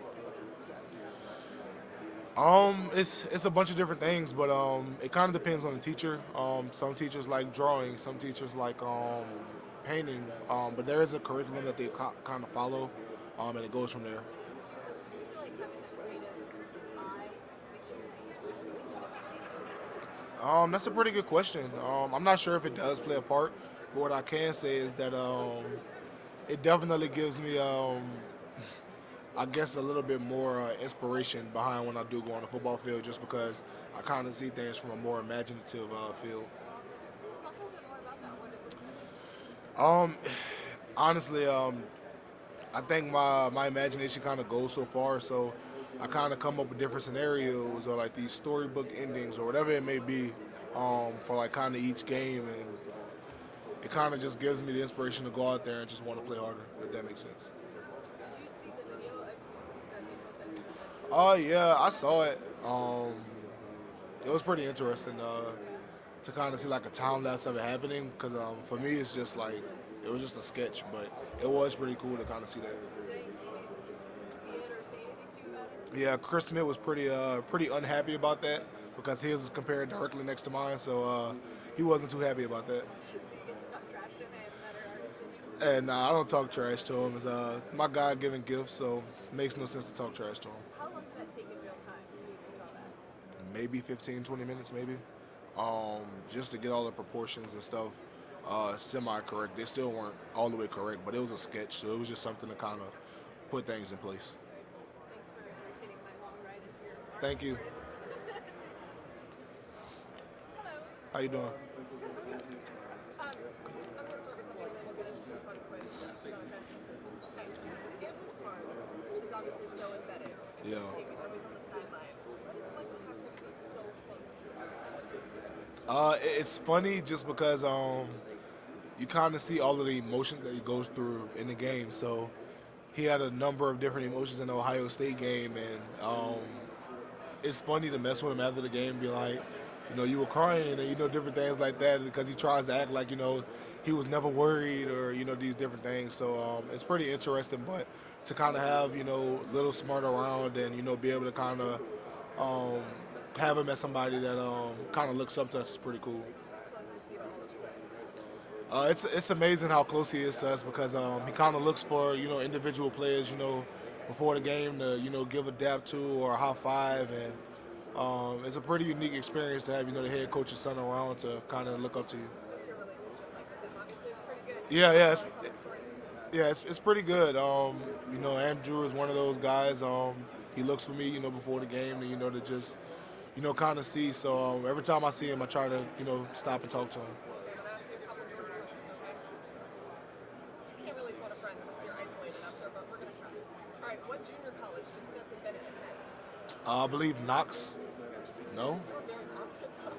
what kind of disciplines do you take? It's a bunch of different things, but it kind of depends on the teacher. Some teachers like drawing, some teachers like painting, but there is a curriculum that they kind of follow, and it goes from there. Do you feel like having that creative eye makes you see something differently? That's a pretty good question. I'm not sure if it does play a part, but what I can say is that it definitely gives me, I guess, a little bit more inspiration behind when I do go on the football field, just because I kind of see things from a more imaginative field. Talk a little bit more about that. What it Honestly, I think my imagination kind of goes so far, so I kind of come up with different scenarios or like these storybook endings or whatever it may be for like kind of each game, and it kind of just gives me the inspiration to go out there and just want to play harder, if that makes sense. Did you see the video of you that they posted? Oh yeah, I saw it. It was pretty interesting to kind of see like a time lapse of it happening because for me it's just like it was just a sketch, but it was pretty cool to kind of see that. Did any teammates see it or say anything to you about it? Yeah, Chris Smith was pretty unhappy about that because his was compared directly next to mine, so he wasn't too happy about that. So you get to talk trash to him and better artist than you? And I don't talk trash to him. It's my God-given gift, so it makes no sense to talk trash to him. How long did that take in real time for you to draw that? Maybe 15, 20 minutes, maybe. Just to get all the proportions and stuff semi-correct. They still weren't all the way correct, but it was a sketch, so it was just something to kind of put things in place. Thanks for entertaining my long ride into your art Thank you. artist. Hello. How you doing? I'm going to start with something and then we'll get into some fun quiz stuff. Okay. Andrew Smart is obviously so embedded. Yeah. His team, he's always on the sideline. What is it like to have him be so close to his It's funny just because you kind of see all of the emotions that he goes through in the game. So he had a number of different emotions in the Ohio State game, and it's funny to mess with him after the game, be like, you were crying, and different things like that, because he tries to act like he was never worried, or these different things. So it's pretty interesting, but to kind of have Little Smart around and be able to kind of have him as somebody that kind of looks up to us is pretty cool. It's amazing how close he is to us because he kind of looks for individual players before the game to give a dap to or a high five, and it's a pretty unique experience to have the head coach's son around to kind of look up to you. What's your relationship like with him? Obviously, it's pretty good. Yeah, it's pretty good. Andrew is one of those guys. He looks for me before the game to just kind of see. So every time I see him, I try to stop and talk to him. You can't really phone a friend since you're isolated up there, but we're going to try. All right, what junior college did Stetson Bennett attend? I believe Knox. No? You were very confident, though.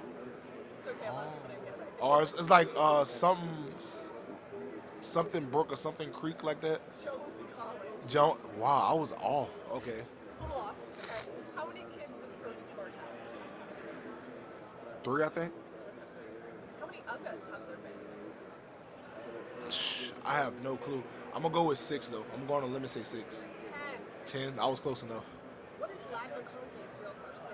It's okay, a lot of people didn't get it right. Or it's like something brook or something creek like that. Jones College. Wow, I was off. Okay. A little off. Okay. How many kids does Kirby Smart have? 3, I think. How many Uggas have there been? I have no clue. I'm gonna go with 6 though. I'm going to limit say 6. 10. I was close enough. What is Lad McConkey's real first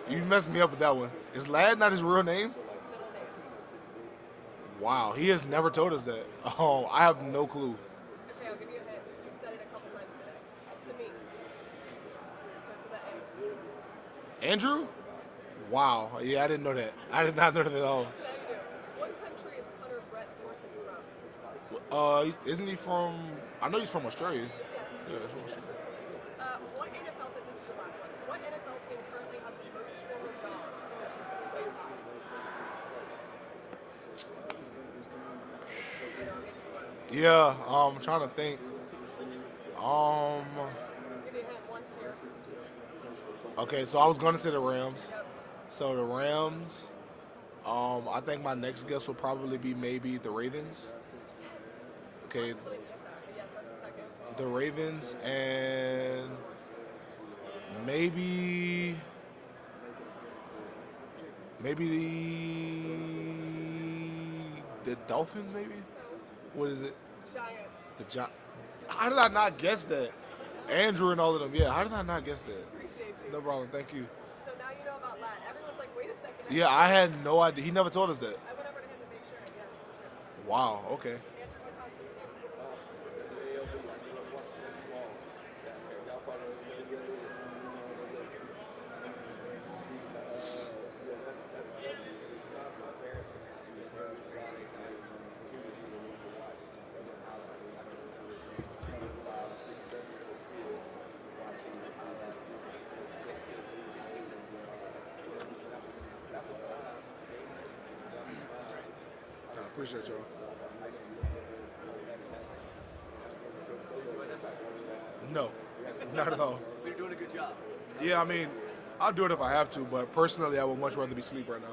name? You messed me up with that one. Is Lad not his real name? It's his middle name. Wow, he has never told us that. Oh, I have no clue. Okay, I'll give you a hint. You've said it a couple times today. To me. Starts with an A. Andrew? Wow. Yeah, I didn't know that. I did not know that at all. Now you do. What country is punter Brett Thorson from? Isn't he from? I know he's from Australia. Yes. Yeah, he's from Australia. What NFL team, this is your last one. What NFL team currently has the most former dogs in its three-way tie? Yeah, I'm trying to think. Give you a hint once here. Okay, so I was gonna say the Rams. So the Rams. I think my next guess will probably be maybe the Ravens. Okay. Yes, that's the second. The Ravens and maybe the Dolphins. Maybe. What is it? Giants. How did I not guess that? Andrew and all of them. Yeah. How did I not guess that? Appreciate you. No problem. Thank you. So now you know about Lad. Everyone's like, wait a second. Yeah, I had no idea. He never told us that. I went over to him to make sure. Yes, it's true. Wow. Okay. Andrew McConkey. I appreciate y'all. No, not at all. You're doing a good job. Yeah, I mean, I'll do it if I have to, but personally, I would much rather be asleep right now.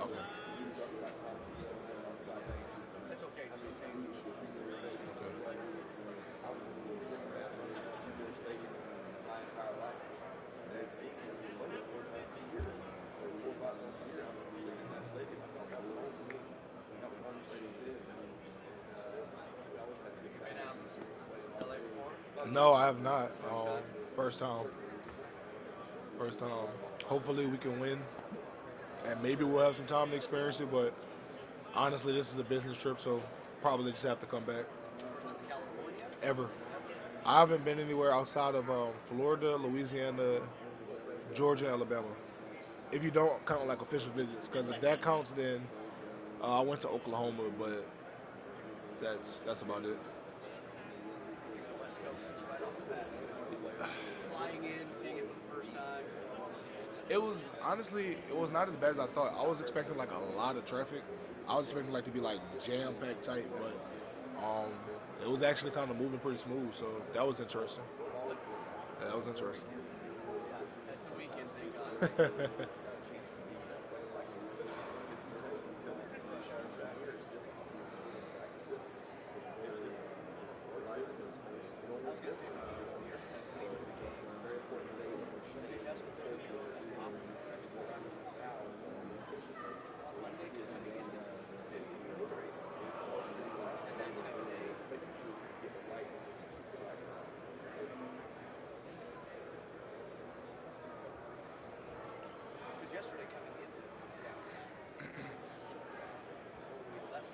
Okay. That's okay. Just saying. Okay. No, I have not. First time. First time. Hopefully we can win, and maybe we'll have some time to experience it. But honestly, this is a business trip, so probably just have to come back. Ever. I haven't been anywhere outside of Florida, Louisiana, Georgia, Alabama. If you don't count like official visits, because if that counts, then I went to Oklahoma, but that's about it. West Coast just right off the bat. Flying in, seeing it for the first time. It was not as bad as I thought. I was expecting like a lot of traffic. I was expecting like to be like jam packed tight, but it was actually kind of moving pretty smooth. So that was interesting. Yeah, that was interesting. It's a weekend, thank God. Yesterday coming into downtown, we left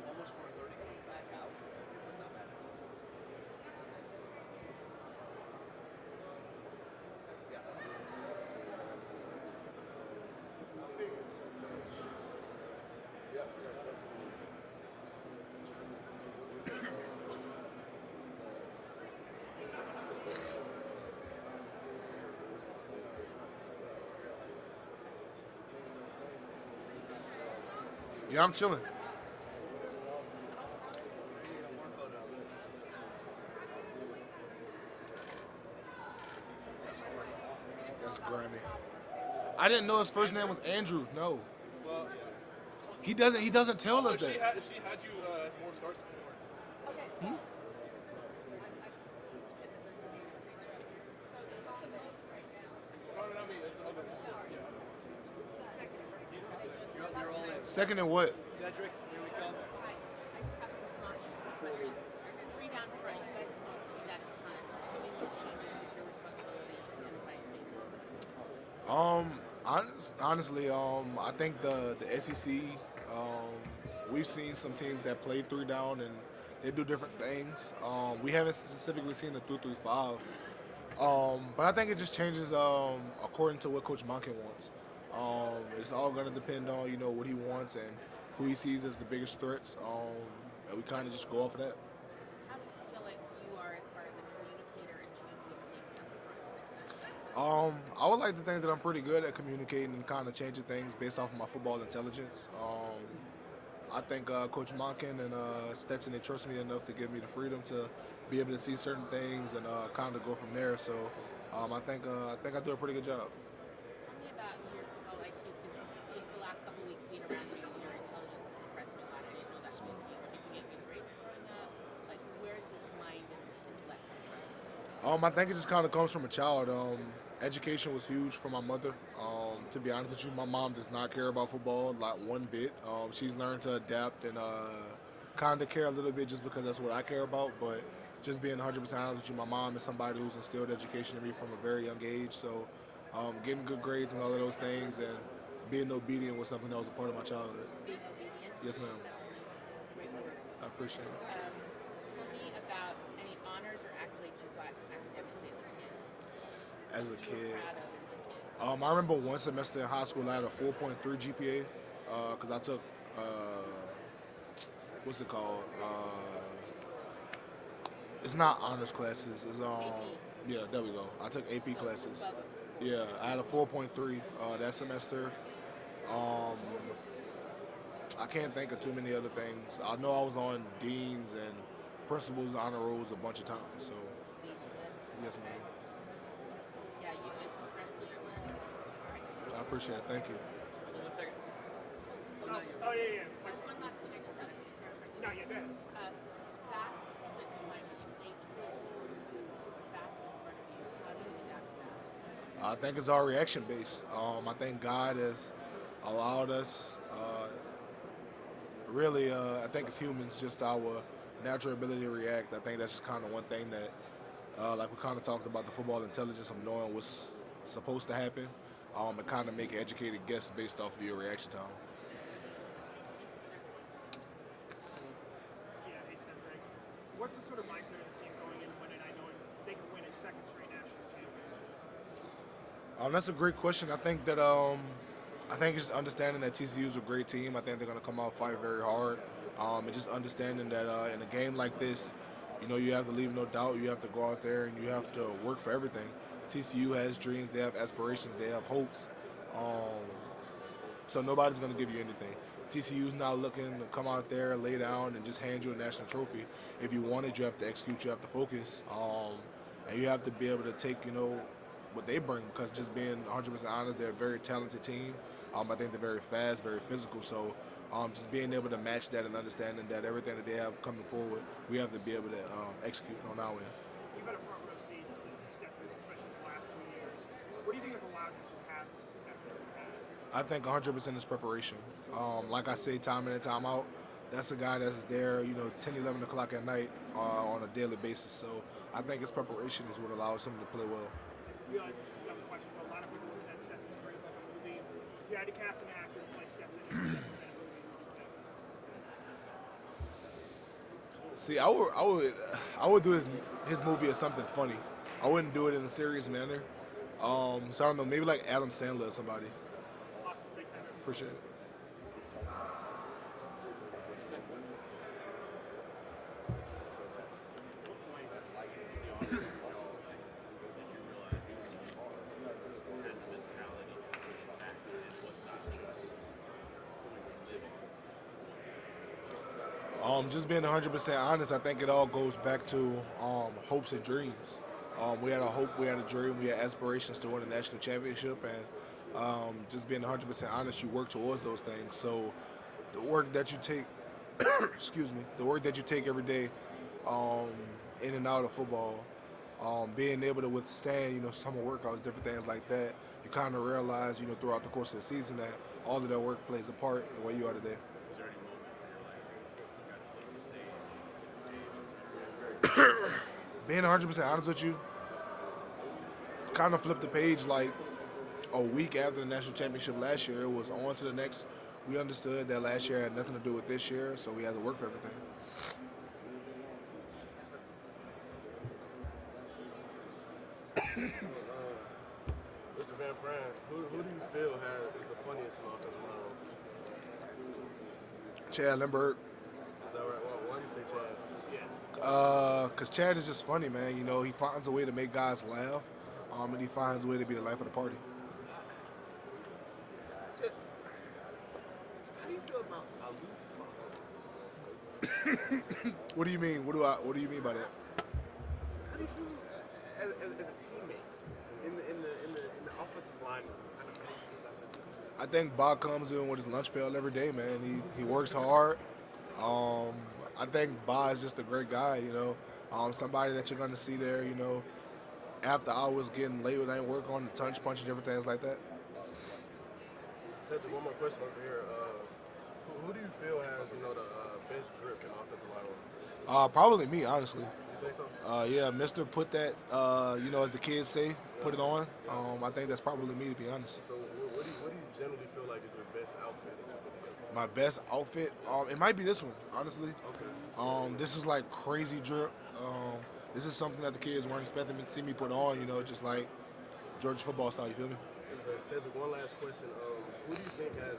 almost 4:30 going back out. It was not bad at all. Yeah, I'm chilling. That's Grammy. I didn't know his first name was Andrew. No, Well, he doesn't. He doesn't tell us she that. had you as more starts before. Okay, so No, I mean, it's the other one. You're all in. Second and what? Sedrick, here we come. Hi, I just have some small specific questions. Three down front, you guys don't see that a ton. Tell me what changes with your responsibility in fighting things. Honestly, I think the SEC, we've seen some teams that play three down and they do different things. We haven't specifically seen the 3-3-5, but I think it just changes according to what Coach Monken wants. It's all going to depend on what he wants and who he sees as the biggest threats, and we kind of just go off of that. How do you feel like you are as far as a communicator and changing things up front? I would like to think that I'm pretty good at communicating and kind of changing things based off of my football intelligence. I think Coach Monken and Stetson, they trust me enough to give me the freedom to be able to see certain things and kind of go from there. So I think I do a pretty good job. Tell me about your football IQ, because just the last couple of weeks being around you, your intelligence has impressed me a lot. I didn't know that was you. Did you get good grades growing up? Like, where's this mind and this intellect come from? I think it just kind of comes from a child. Education was huge for my mother. To be honest with you, my mom does not care about football, like one bit. She's learned to adapt and kind of care a little bit just because that's what I care about. But just being 100% honest with you, my mom is somebody who's instilled education in me from a very young age. So getting good grades and all of those things and being obedient was something that was a part of my childhood. Being obedient? Yes, ma'am. Great word. I appreciate it. Tell me about any honors or accolades you got academically as a kid. As a You were kid. proud of as a kid. I remember one semester in high school I had a 4.3 GPA because I took, what's it called? It's not honors classes. It's yeah, there we go. I took AP classes. Yeah, I had a 4.3 that semester. I can't think of too many other things. I know I was on deans and principals honor rolls a bunch of times. So yes, ma'am. Yeah, it's impressive. I appreciate it. Thank you. Hold on one second. Oh, yeah. One last thing I just thought I could clarify. No, yeah, go ahead. Fast defensive lineman, if they twist or move fast in front of you, how do you adapt to that? I think it's all reaction based. I think God has allowed us, really, I think as humans, just our natural ability to react. I think that's just kind of one thing that, like we kind of talked about the football intelligence of knowing what's supposed to happen, and kind of make an educated guess based off of your reaction time. Yeah, hey Sedrick. What's the sort of mindset of this team going in winning? I know they can win a second straight national championship. That's a great question. I think that I think it's just understanding that TCU is a great team. I think they're going to come out fight very hard, and just understanding that in a game like this, you have to leave no doubt. You have to go out there and you have to work for everything. TCU has dreams. They have aspirations. They have hopes. So nobody's going to give you anything. TCU's not looking to come out there, lay down, and just hand you a national trophy. If you want it, you have to execute. You have to focus, and you have to be able to take, what they bring, because just being 100% honest, they're a very talented team. I think they're very fast, very physical. So just being able to match that and understanding that everything that they have coming forward, we have to be able to execute on our end. You've had a front row seat to Stetson's, especially the last 2 years. What do you think has allowed you to have the success that you've had? I think 100% is preparation. Like I say, time in and time out, that's a guy that's there, 10, 11 o'clock at night on a daily basis. So I think his preparation is what allows him to play well. I realize this is a dumb question, but a lot of people have said Stetson's career is like a movie. If you had to cast an actor to play Stetson in that movie, See, I would do his movie as something funny. I wouldn't do it in a serious manner. So I don't know, maybe like Adam Sandler or somebody. awesome. Thanks, Senator. Appreciate it. Just being 100% honest, I think it all goes back to hopes and dreams. We had a hope, we had a dream, we had aspirations to win a national championship, and just being 100% honest, you work towards those things. So the work that you take, excuse me, the work that you take every day in and out of football, being able to withstand, summer workouts, different things like that, you kind of realize, throughout the course of the season that all of that work plays a part in where you are today. Being 100% honest with you, kind of flipped the page like a week after the national championship last year. It was on to the next. We understood that last year had nothing to do with this year, so we had to work for everything. Mr. Van Pran, who do you feel is the funniest in offensive line? Chad Lindbergh. Is that right? Why do you say Chad? Because Chad is just funny, man. He finds a way to make guys laugh, and he finds a way to be the life of the party. How do you feel about What do you mean? What do you mean by that? How do you feel as a teammate in the offensive line? I think Bob comes in with his lunch pail every day, man. He works hard. I think Bob is just a great guy, somebody that you're going to see there, after hours getting late when I work on the punch and different things like that. Sedrick, one more question over here. Who do you feel has, the best drip in offensive line? Probably me, honestly. You think so? Yeah, Mr. Put that, as the kids say, put it on. I think that's probably me, to be honest. So what do you generally feel like is your best outfit? My best outfit, it might be this one, honestly. Okay. This is like crazy drip. This is something that the kids weren't expecting to see me put on, just like Georgia football style, you feel me? Cedric, one last question. Who do you think has,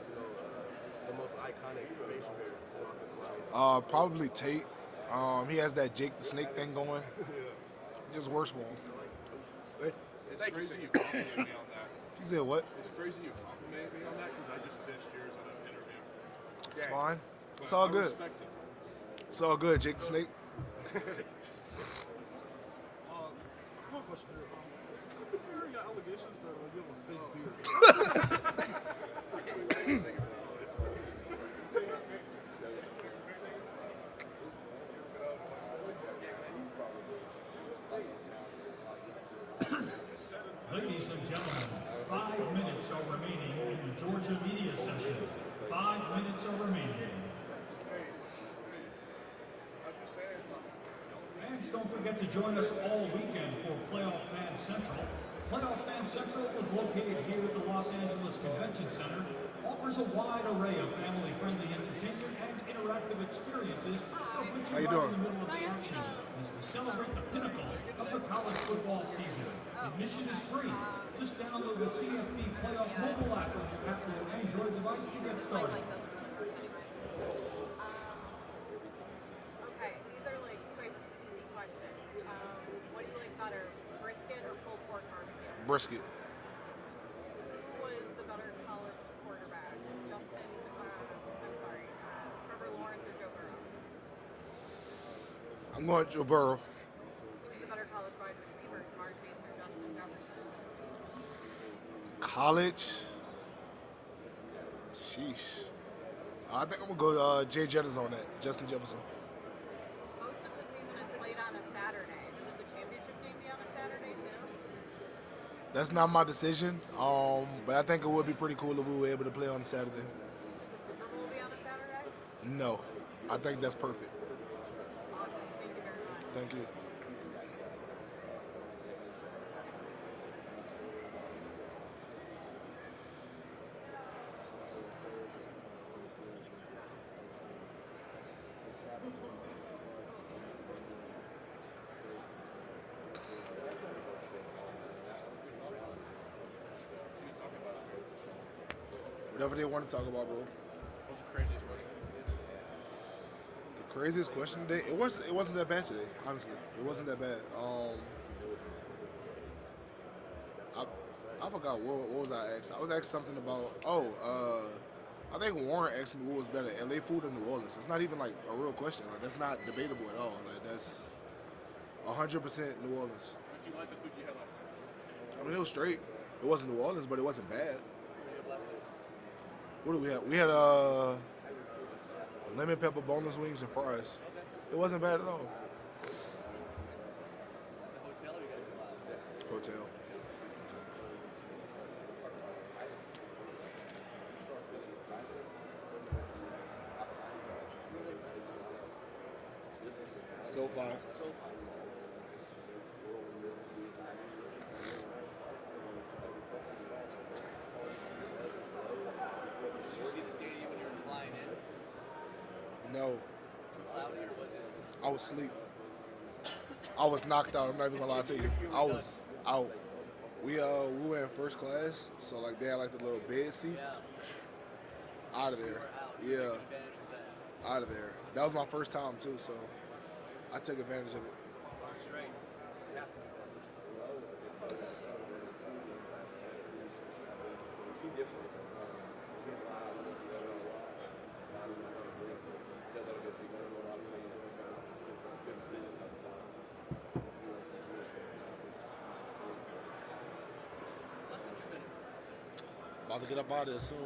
the most iconic facial hair in offensive line? Probably Tate. He has that Jake the Snake thing going. It just works for him. It's crazy you complimented me on that. He said what? It's crazy you complimented me on that because I just ditched yours in an interview. It's fine. But It's all I good. respect it. It's all good, Jake the Snake. One question here. I heard your allegations that you have a fake beard. Ladies and gentlemen, 5 minutes are remaining in the Georgia media session. 5 minutes are remaining. I'm just saying. Fans, don't forget to join us all weekend for Playoff Fan Central. Playoff Fan Central is located here at the Los Angeles Convention Center, offers a wide array of family-friendly entertainment and interactive experiences, of which How you you're right doing? in the middle of the action as we celebrate the pinnacle of the college football season. Admission is free. Just download the CFP Playoff mobile app on your Apple or Android device to get started. Okay, these are like quick, easy questions. What do you like better, brisket or pulled pork barbecue? Brisket. Who was the better college quarterback? Trevor Lawrence or Joe Burrow? I'm going Joe Burrow. Who's the better college wide receiver, Jamar Chase or Justin Jefferson? College. Sheesh. I think I'm gonna go Jay Jettas on that. Justin Jefferson. Most of the season is played on a Saturday. Should the championship game be on a Saturday too? That's not my decision. But I think it would be pretty cool if we were able to play on a Saturday. Should the Super Bowl be on a Saturday? No, I think that's perfect. Awesome. Thank you very much. Thank you. Whatever they want to talk about, bro. What's the craziest question? The craziest question today? It wasn't that bad today, honestly. It wasn't that bad. I forgot what was I asked. I was asked something about I think Warren asked me what was better, LA food or New Orleans. That's not even like a real question. Like that's not debatable at all. Like that's 100% New Orleans. Did you like the food you had last night? I mean it was straight. It wasn't New Orleans, but it wasn't bad. What do we have? We had lemon pepper boneless wings and fries. It wasn't bad at all. Hotel. So far. Did you see the stadium when you were flying in? No. Too cloudy or was it? I was asleep. I was knocked out. I'm not even gonna lie to you. I was out. We were in first class, so like they had like the little bed seats. Out of there. Yeah. Out of there. That was my first time too, so I took advantage of it. Straight. You have to. Less than 2 minutes. About to get up out of there soon.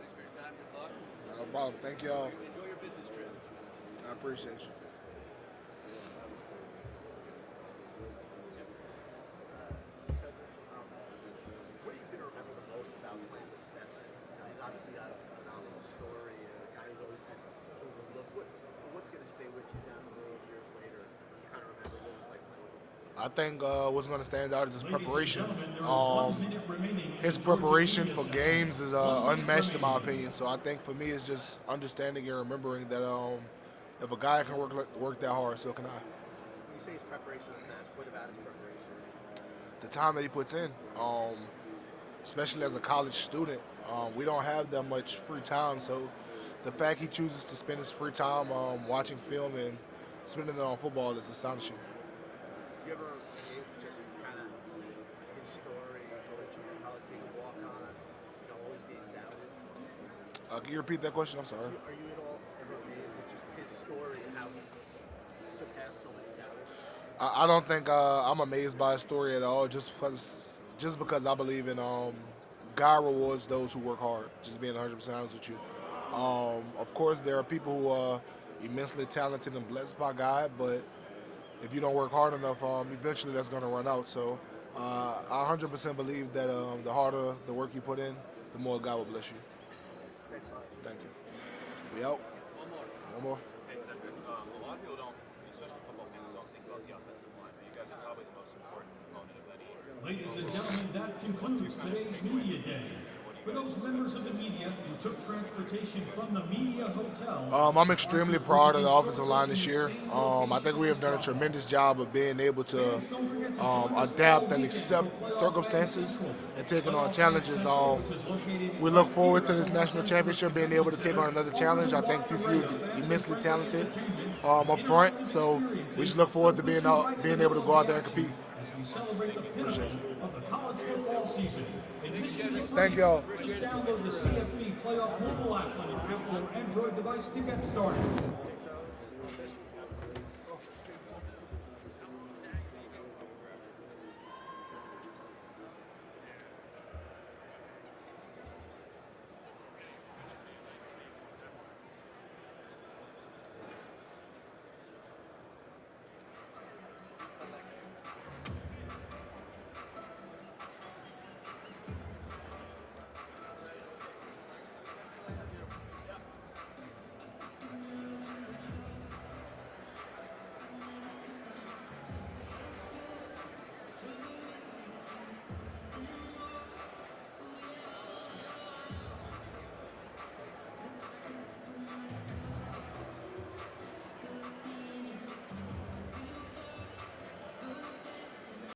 Thanks for your time. Good luck. No problem. Thank y'all. Enjoy your business trip. I appreciate you. What are you going to remember the most about playing with Stetson? He's obviously got a phenomenal story, a guy who's always been overlooked. What's going to stay with you down the road years later? You kind of remember what it was like playing with him? I think what's going to stand out is his preparation. His Georgia preparation Media for Center. games is 1 minute unmatched in my remaining. opinion. So I think for me, it's just understanding and remembering that if a guy can work that hard, so can I. When you say his preparation on the match, what about his preparation? The time that he puts in, especially as a college student, we don't have that much free time. So the fact he chooses to spend his free time watching film and spending it on football is astonishing. Do you ever is just kind of his story, going to junior college, being a walk-on, always being doubted? Can you repeat that question? I'm sorry. Are you at all ever amazed at just his story and how he's surpassed so many doubters? I don't think I'm amazed by his story at all. Just because I believe in God rewards those who work hard. Just being 100% honest with you. Of course, there are people who are immensely talented and blessed by God, but if you don't work hard enough, eventually that's going to run out. So I 100% believe that the harder the work you put in, the more God will bless you. Thanks a lot. Thank you. We out. One more. Hey, Sedrick, a lot of people don't, especially football fans, don't think about the offensive line, but you guys are probably the most important component of any. Ladies and gentlemen, that concludes today's Media Day. For those members of the media who took transportation from the Media Hotel, I'm extremely proud of the offensive line this year. I think we have done a tremendous job of being able to adapt and accept circumstances and taking on challenges. We look forward to this national championship, being able to take on another challenge. I think TCU is immensely talented up front, so we just look forward to being able to go out there and compete. as we celebrate the pinnacle of the college football season. Thank y'all. Please download the CFB Playoff mobile app on your Apple or Android device to get started.